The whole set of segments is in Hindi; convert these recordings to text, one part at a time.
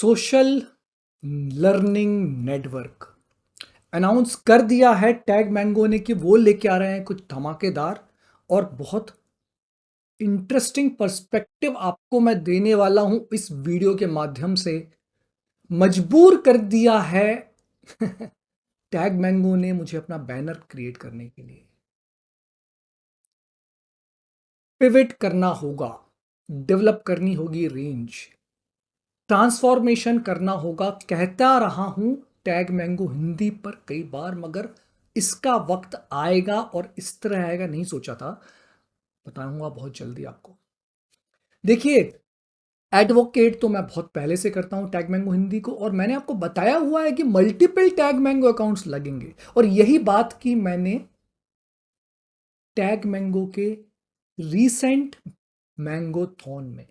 सोशल लर्निंग नेटवर्क अनाउंस कर दिया है टैग मैंगो ने कि वो लेके आ रहे हैं कुछ धमाकेदार और बहुत इंटरेस्टिंग पर्सपेक्टिव आपको मैं देने वाला हूं इस वीडियो के माध्यम से। मजबूर कर दिया है टैग मैंगो ने मुझे अपना बैनर क्रिएट करने के लिए। पिवट करना होगा, डेवलप करनी होगी रेंज, ट्रांसफॉर्मेशन करना होगा। कहता रहा हूं टैग मैंगो हिंदी पर कई बार, मगर इसका वक्त आएगा और इस तरह आएगा नहीं सोचा था। बताऊंगा बहुत जल्दी आपको। देखिए, एडवोकेट तो मैं बहुत पहले से करता हूं टैग मैंगो हिंदी को, और मैंने आपको बताया हुआ है कि मल्टीपल टैग मैंगो अकाउंट्स लगेंगे, और यही बात की मैंने टैग मैंगो के रीसेंट मैंगोथॉन में।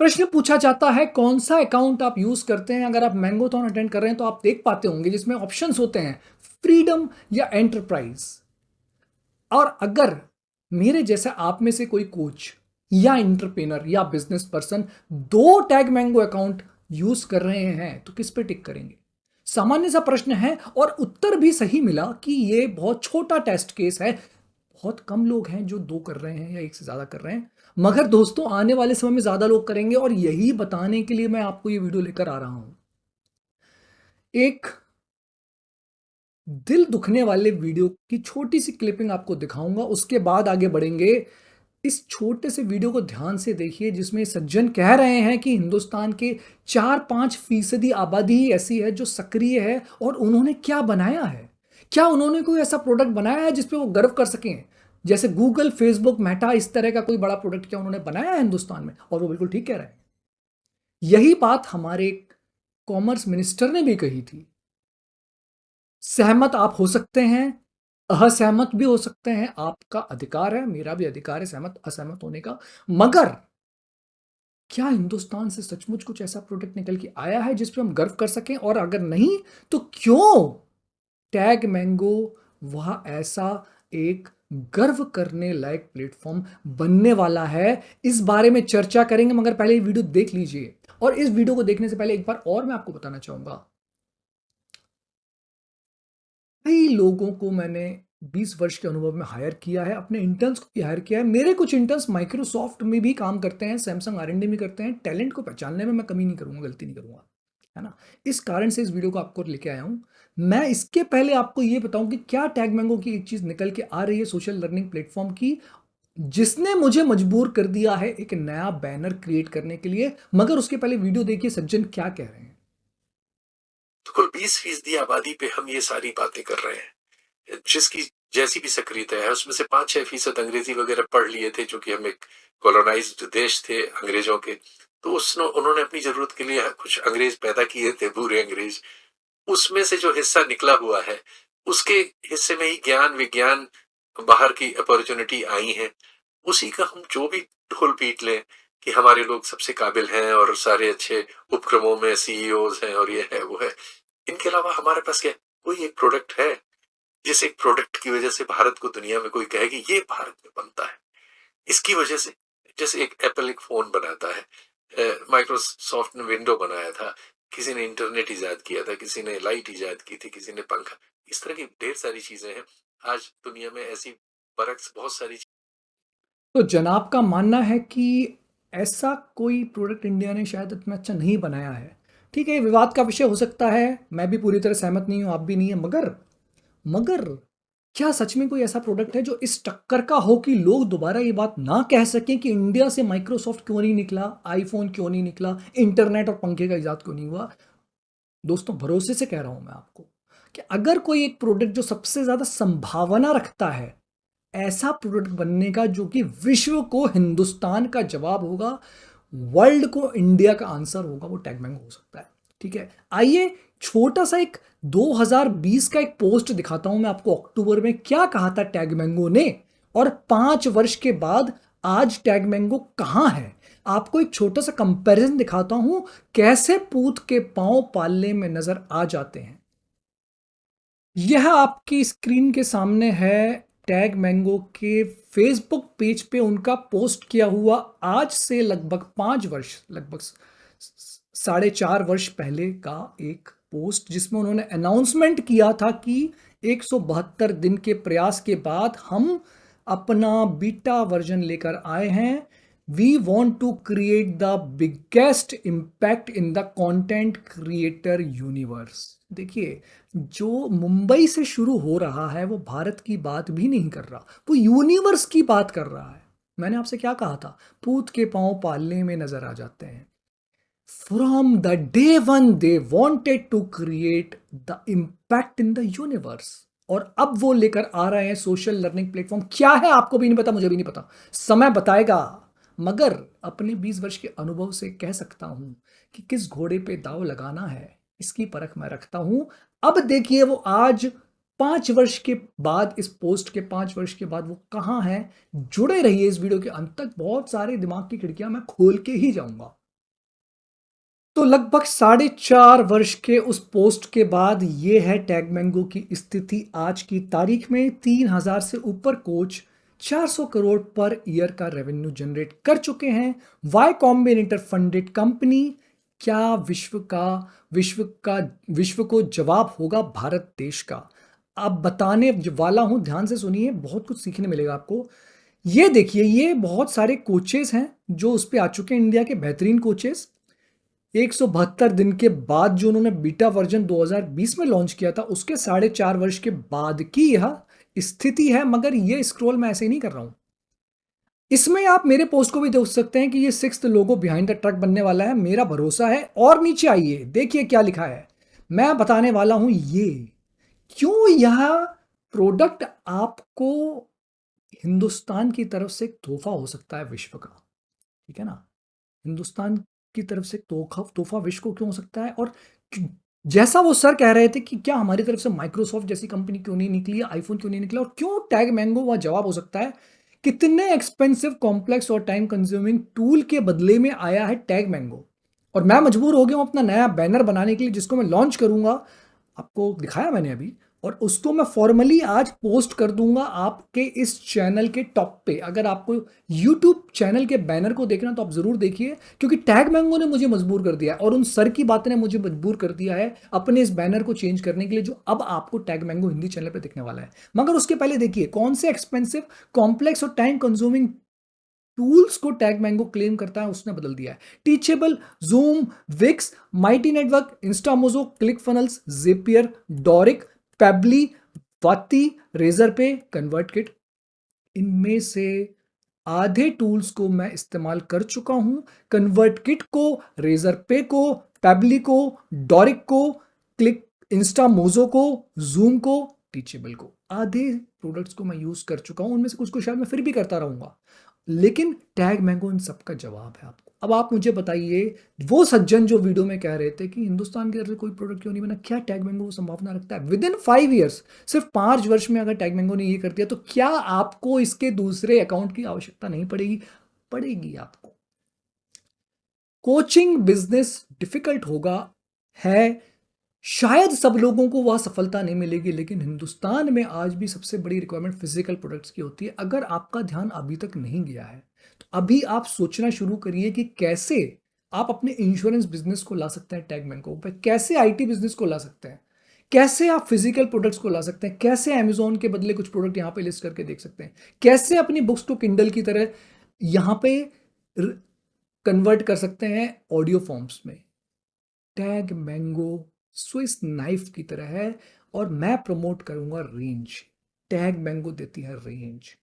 प्रश्न पूछा जाता है कौन सा अकाउंट आप यूज करते हैं। अगर आप मैंगोथॉन अटेंड कर रहे हैं तो आप देख पाते होंगे जिसमें ऑप्शंस होते हैं फ्रीडम या एंटरप्राइज। और अगर मेरे जैसा आप में से कोई कोच या एंटरप्रेनर या बिजनेस पर्सन दो टैग मैंगो अकाउंट यूज कर रहे हैं तो किस पे टिक करेंगे? सामान्य सा प्रश्न है, और उत्तर भी सही मिला कि ये बहुत छोटा टेस्ट केस है। बहुत कम लोग हैं जो दो कर रहे हैं या एक से ज्यादा कर रहे हैं, मगर दोस्तों आने वाले समय में ज्यादा लोग करेंगे, और यही बताने के लिए मैं आपको ये वीडियो लेकर आ रहा हूं। एक दिल दुखने वाले वीडियो की छोटी सी क्लिपिंग आपको दिखाऊंगा, उसके बाद आगे बढ़ेंगे। इस छोटे से वीडियो को ध्यान से देखिए जिसमें सज्जन कह रहे हैं कि हिंदुस्तान के 4-5% आबादी ही ऐसी है जो सक्रिय है, और उन्होंने क्या बनाया है। क्या उन्होंने कोई ऐसा प्रोडक्ट बनाया है जिसपे वो गर्व कर सकें? जैसे गूगल, फेसबुक, मेटा, इस तरह का कोई बड़ा प्रोडक्ट क्या उन्होंने बनाया है हिंदुस्तान में? और वो बिल्कुल ठीक कह रहे हैं। यही बात हमारे कॉमर्स मिनिस्टर ने भी कही थी। सहमत आप हो सकते हैं, असहमत भी हो सकते हैं, आपका अधिकार है, मेरा भी अधिकार है सहमत असहमत होने का। मगर क्या हिंदुस्तान से सचमुच कुछ ऐसा प्रोडक्ट निकल के आया है जिस पे हम गर्व कर सकें? और अगर नहीं तो क्यों टैग मैंगो वह ऐसा एक गर्व करने लायक प्लेटफॉर्म बनने वाला है? इस बारे में चर्चा करेंगे, मगर पहले ये वीडियो देख लीजिए। और इस वीडियो को देखने से पहले एक बार और मैं आपको बताना चाहूंगा, कई लोगों को मैंने 20 वर्ष के अनुभव में हायर किया है, अपने इंटर्न्स को भी हायर किया है। मेरे कुछ इंटर्न्स माइक्रोसॉफ्ट में भी काम करते हैं, सैमसंग R&D में करते हैं। टैलेंट को पहचानने में मैं कमी नहीं करूंगा, गलती नहीं करूंगा, है ना। इस कारण से इस वीडियो को आपको लेके आया हूं। मैं इसके पहले आपको ये बताऊं कि क्या टैग मैंगो की एक चीज निकल के आ रही है सोशल लर्निंग प्लेटफॉर्म की, जिसने मुझे मजबूर कर दिया है एक नया बैनर क्रिएट करने के लिए। मगर उसके पहले वीडियो देखिए सज्जन क्या कह रहे हैं। तो कुल 20% आबादी पे हम ये सारी बातें कर रहे हैं। जिसकी जैसी भी सक्रियता है उसमें से 5-6% अंग्रेजी वगैरह पढ़ लिए थे, चूंकि हम एक कॉलोनाइज्ड देश थे अंग्रेजों के, तो उन्होंने अपनी जरूरत के लिए कुछ अंग्रेज पैदा किए थे, बुरे अंग्रेज। उसमें से जो हिस्सा निकला हुआ है उसके हिस्से में ही ज्ञान विज्ञान बाहर की अपॉर्चुनिटी आई है। उसी का हम जो भी ढोल पीट लें कि हमारे लोग सबसे काबिल हैं और सारे अच्छे उपक्रमों में सीईओज हैं और ये है वो है, इनके अलावा हमारे पास क्या कोई एक प्रोडक्ट है जिस एक प्रोडक्ट की वजह से भारत को दुनिया में कोई कहे कि ये भारत में बनता है? इसकी वजह से जैसे एक एप्पल एक फोन बनाता है, माइक्रोसॉफ्ट ने विंडो बनाया था, किसी ने इंटरनेट इजाद किया था, किसी ने लाइट इजाद की थी, किसी ने पंखा। इस तरह की ढेर सारी चीजें हैं आज दुनिया में, ऐसी बरक्स बहुत सारी। तो जनाब का मानना है कि ऐसा कोई प्रोडक्ट इंडिया ने शायद इतना अच्छा नहीं बनाया है। ठीक है, ये विवाद का विषय हो सकता है, मैं भी पूरी तरह सहमत नहीं हूं, आप भी नहीं है। मगर क्या सच में कोई ऐसा प्रोडक्ट है जो इस टक्कर का हो कि लोग दोबारा ये बात ना कह सकें कि इंडिया से माइक्रोसॉफ्ट क्यों नहीं निकला, आईफोन क्यों नहीं निकला, इंटरनेट और पंखे का इजाद क्यों नहीं हुआ? दोस्तों भरोसे से कह रहा हूं मैं आपको कि अगर कोई एक प्रोडक्ट जो सबसे ज्यादा संभावना रखता है ऐसा प्रोडक्ट बनने का जो कि विश्व को हिंदुस्तान का जवाब होगा, वर्ल्ड को इंडिया का आंसर होगा, वो टैग मैंगो हो सकता है। ठीक है, आइए छोटा सा एक 2020 का एक पोस्ट दिखाता हूं मैं आपको। अक्टूबर में क्या कहा था टैग मैंगो ने, और 5 वर्ष के बाद आज टैग मैंगो कहां है। आपको एक छोटा सा कंपैरिजन दिखाता हूं, कैसे पूत के पांव पालने में नजर आ जाते हैं। यह आपकी स्क्रीन के सामने है टैग मैंगो के फेसबुक पेज पे उनका पोस्ट किया हुआ आज से लगभग 5 वर्ष, लगभग 4.5 वर्ष पहले का एक पोस्ट जिसमें उन्होंने अनाउंसमेंट किया था कि 172 दिन के प्रयास के बाद हम अपना बीटा वर्जन लेकर आए हैं। We want to create the biggest impact in the content creator universe. देखिए, जो मुंबई से शुरू हो रहा है वो भारत की बात भी नहीं कर रहा, वो यूनिवर्स की बात कर रहा है। मैंने आपसे क्या कहा था, पूत के पांव पालने में नजर आ जाते हैं। From the day one they wanted to create the impact in the universe, और अब वो लेकर आ रहे हैं सोशल लर्निंग प्लेटफॉर्म। क्या है आपको भी नहीं पता, मुझे भी नहीं पता, समय बताएगा। मगर अपने 20 वर्ष के अनुभव से कह सकता हूं कि किस घोड़े पे दांव लगाना है इसकी परख मैं रखता हूं। अब देखिए वो आज 5 वर्ष के बाद, इस पोस्ट के 5 वर्ष के बाद वो कहां है। जुड़े रहिए इस वीडियो के अंत तक, बहुत सारे दिमाग की खिड़कियां मैं खोल के ही जाऊंगा। तो लगभग 4.5 वर्ष के उस पोस्ट के बाद ये है टैग मैंगो की स्थिति आज की तारीख में। 3,000 से ऊपर कोच 400 करोड़ पर ईयर का रेवेन्यू जनरेट कर चुके हैं। Y Combinator funded company. क्या विश्व को जवाब होगा भारत देश का। अब बताने वाला हूं, ध्यान से सुनिए, बहुत कुछ सीखने मिलेगा आपको। ये देखिए, ये बहुत सारे कोचेस हैं जो उस पे आ चुके हैं, इंडिया के बेहतरीन कोचेस। 172 दिन के बाद जो उन्होंने बीटा वर्जन 2020 में लॉन्च किया था, उसके 4.5 वर्ष के बाद की यह स्थिति है। मगर ये स्क्रॉल मैं ऐसे ही नहीं कर रहा हूं, इसमें आप मेरे पोस्ट को भी देख सकते हैं कि ये 6th logo behind the truck बनने वाला है, मेरा भरोसा है। और नीचे आइए, देखिए क्या लिखा है, मैं बताने वाला हूं ये क्यों यह प्रोडक्ट आपको हिंदुस्तान की तरफ से एक तोहफा हो सकता है विश्व का। ठीक है ना, हिंदुस्तान की तरफ से तोहफा तोहफा विश्व को क्यों हो सकता है। और जैसा वो सर कह रहे थे कि क्या हमारी तरफ से माइक्रोसॉफ्ट जैसी कंपनी क्यों नहीं निकली, आईफोन क्यों नहीं निकला, और क्यों टैग मैंगो, वह जवाब हो सकता है। कितने एक्सपेंसिव, कॉम्प्लेक्स और टाइम कंज्यूमिंग टूल के बदले में आया है टैग मैंगो। और मैं मजबूर हो गया हूं अपना नया बैनर बनाने के लिए, जिसको मैं लॉन्च करूंगा, आपको दिखाया मैंने अभी, और उसको मैं फॉर्मली आज पोस्ट कर दूंगा आपके इस चैनल के टॉप पे। अगर आपको यूट्यूब चैनल के बैनर को देखना तो आप जरूर देखिए, क्योंकि टैग मैंगो ने मुझे मजबूर कर दिया है और उन सर की बातें ने मुझे मजबूर कर दिया है अपने इस बैनर को चेंज करने के लिए, जो अब आपको टैग मैंगो हिंदी चैनल पे दिखने वाला है। मगर उसके पहले देखिए कौन से एक्सपेंसिव, कॉम्प्लेक्स और टाइम कंज्यूमिंग टूल्स को टैग मैंगो क्लेम करता है, उसने बदल दिया है। Teachable, Zoom, Wix, Mighty Network, Instamojo, ClickFunnels, Zapier, Dorik, Pabbly, वाती, रेजर पे, कन्वर्ट किट, इनमें से आधे टूल्स को मैं इस्तेमाल कर चुका हूं। कन्वर्ट किट को, रेजर पे को, पेबली को, डोरिक को, क्लिक, इंस्टामोजो को, जूम को, टीचेबल को, आधे प्रोडक्ट्स को मैं यूज कर चुका हूं। उनमें से कुछ को शायद मैं फिर भी करता रहूंगा, लेकिन टैग मैंगो इन सबका जवाब है आपको। अब आप मुझे बताइए, वो सज्जन जो वीडियो में कह रहे थे कि हिंदुस्तान के तरफ से कोई प्रोडक्ट क्यों नहीं बना, क्या टैग मैंगो संभावना रखता है विद इन 5 ईयर्स, सिर्फ 5 वर्ष में अगर टैग मैंगो ने ये कर दिया तो क्या आपको इसके दूसरे अकाउंट की आवश्यकता नहीं पड़ेगी? पड़ेगी आपको। कोचिंग बिजनेस डिफिकल्ट होगा, है, शायद सब लोगों को वह सफलता नहीं मिलेगी, लेकिन हिंदुस्तान में आज भी सबसे बड़ी रिक्वायरमेंट फिजिकल प्रोडक्ट्स की होती है। अगर आपका ध्यान अभी तक नहीं गया है तो अभी आप सोचना शुरू करिए कि कैसे आप अपने इंश्योरेंस बिजनेस को ला सकते हैं टैग मैंगो पे, कैसे आईटी बिजनेस को ला सकते हैं, कैसे आप फिजिकल प्रोडक्ट्स को ला सकते हैं, कैसे अमेजोन के बदले कुछ प्रोडक्ट यहां पे लिस्ट करके देख सकते हैं, कैसे अपनी बुक्स को किंडल की तरह यहां पे कन्वर्ट कर सकते हैं ऑडियो फॉर्म्स में। टैग मैंगो स्विस नाइफ की तरह है, और मैं प्रमोट करूंगा रेंज। टैग मैंगो देती है रेंज।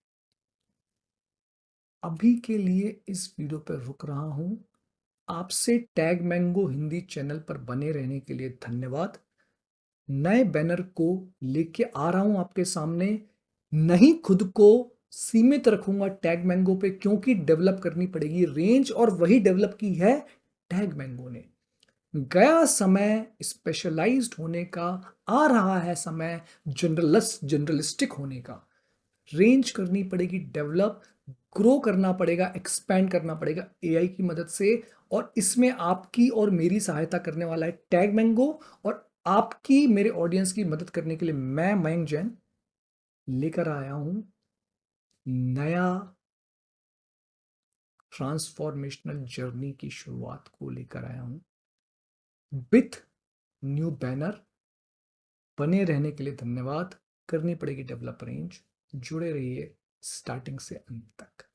अभी के लिए इस वीडियो पर रुक रहा हूं। आपसे टैग मैंगो हिंदी चैनल पर बने रहने के लिए धन्यवाद। नए बैनर को लेके आ रहा हूं आपके सामने। नहीं खुद को सीमित रखूंगा टैग मैंगो पे, क्योंकि डेवलप करनी पड़ेगी रेंज, और वही डेवलप की है टैग मैंगो ने। गया समय स्पेशलाइज्ड होने का, आ रहा है समय जनरलिस्टिक होने का। रेंज करनी पड़ेगी डेवलप, ग्रो करना पड़ेगा, एक्सपैंड करना पड़ेगा एआई की मदद से। और इसमें आपकी और मेरी सहायता करने वाला है टैग मैंगो, और आपकी, मेरे ऑडियंस की मदद करने के लिए मैं मयंक जैन लेकर आया हूं नया ट्रांसफॉर्मेशनल जर्नी की शुरुआत को लेकर आया हूं। With new banner. बने रहने के लिए धन्यवाद। करनी पड़ेगी डेवलप रेंज। जुड़े रहिए स्टार्टिंग से अंत तक।